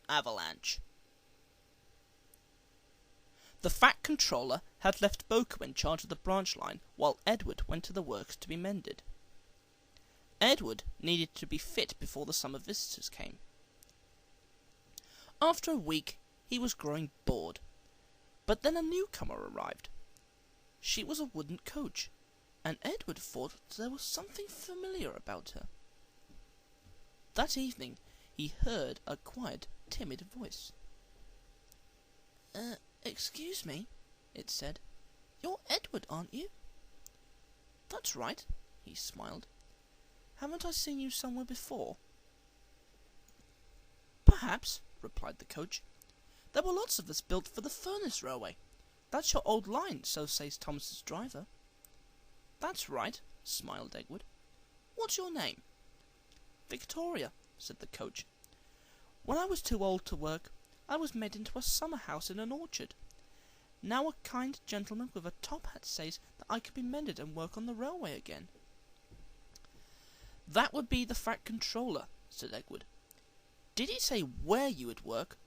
Avalanche. The Fat Controller had left Boko in charge of the branch line while Edward went to the works to be mended. Edward needed to be fit before the summer visitors came. After a week, he was growing bored. But then a newcomer arrived. She was a wooden coach, and Edward thought there was something familiar about her. That evening, he heard a quiet, timid voice. Excuse me," it said. "You're Edward, aren't you?" "That's right," he smiled. "Haven't I seen you somewhere before?" "Perhaps," replied the coach. "There were lots of us built for the Furnace Railway. That's your old line, so says Thomas's driver." "That's right," smiled Edward. "What's your name?" "Victoria," said the coach. "When I was too old to work, I was made into a summer house in an orchard. Now a kind gentleman with a top hat says that I can be mended and work on the railway again." "That would be the Fat Controller," said Edward. "Did he say where you would work?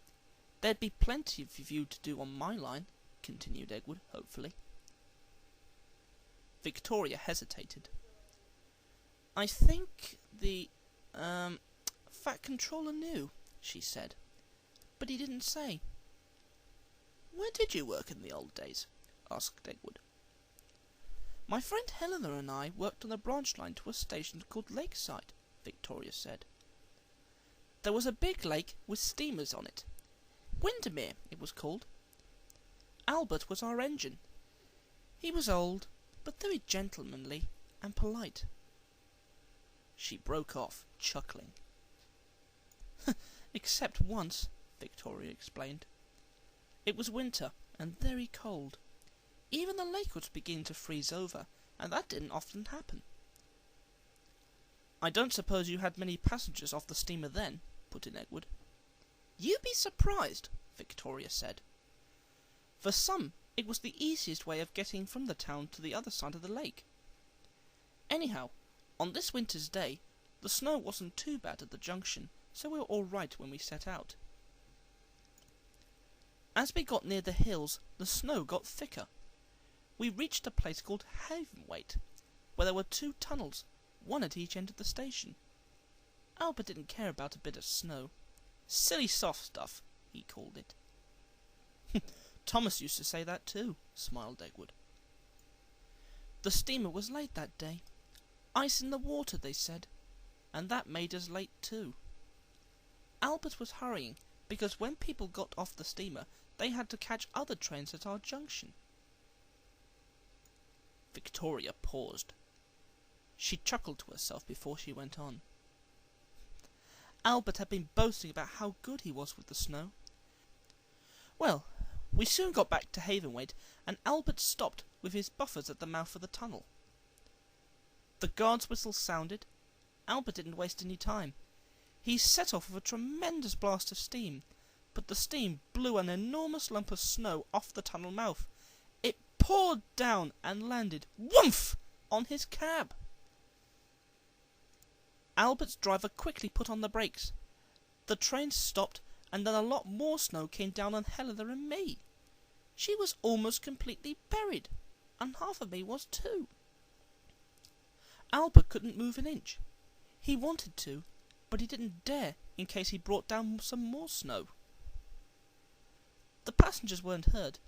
There'd be plenty for you to do on my line," continued Edward hopefully. Victoria hesitated. "I think the Fat Controller knew," she said, "but he didn't say." "Where did you work in the old days?" asked Edward. "My friend Helena and I worked on a branch line to a station called Lakeside," Victoria said. "There was a big lake with steamers on it. Windermere, it was called. Albert was our engine. He was old, but very gentlemanly and polite." She broke off, chuckling. "Except once," Victoria explained. "It was winter and very cold. Even the lake was beginning to freeze over, and that didn't often happen." "I don't suppose you had many passengers off the steamer then," put in Edward. "You'd be surprised," Victoria said. "For some, it was the easiest way of getting from the town to the other side of the lake. Anyhow, on this winter's day, the snow wasn't too bad at the junction, so we were all right when we set out. As we got near the hills, the snow got thicker. We reached a place called Havenwaite, where there were 2 tunnels, one at each end of the station. Albert didn't care about a bit of snow. Silly soft stuff, he called it." "Thomas used to say that too," smiled Edward. "The steamer was late that day. Ice in the water, they said, and that made us late too. Albert was hurrying, because when people got off the steamer, they had to catch other trains at our junction." Victoria paused. She chuckled to herself before she went on. "Albert had been boasting about how good he was with the snow. Well, we soon got back to Havenwaite, and Albert stopped with his buffers at the mouth of the tunnel. The guard's whistle sounded. Albert didn't waste any time. He set off with a tremendous blast of steam, but the steam blew an enormous lump of snow off the tunnel mouth. It poured down and landed, whoomph, on his cab. Albert's driver quickly put on the brakes. The train stopped, and then a lot more snow came down on Helena and me. She was almost completely buried, and half of me was too. Albert couldn't move an inch. He wanted to, but he didn't dare in case he brought down some more snow. The passengers weren't hurt,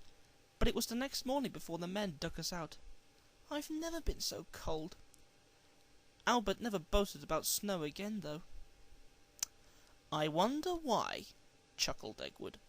but it was the next morning before the men dug us out. I've never been so cold. Albert never boasted about snow again, though." "I wonder why," chuckled Edward.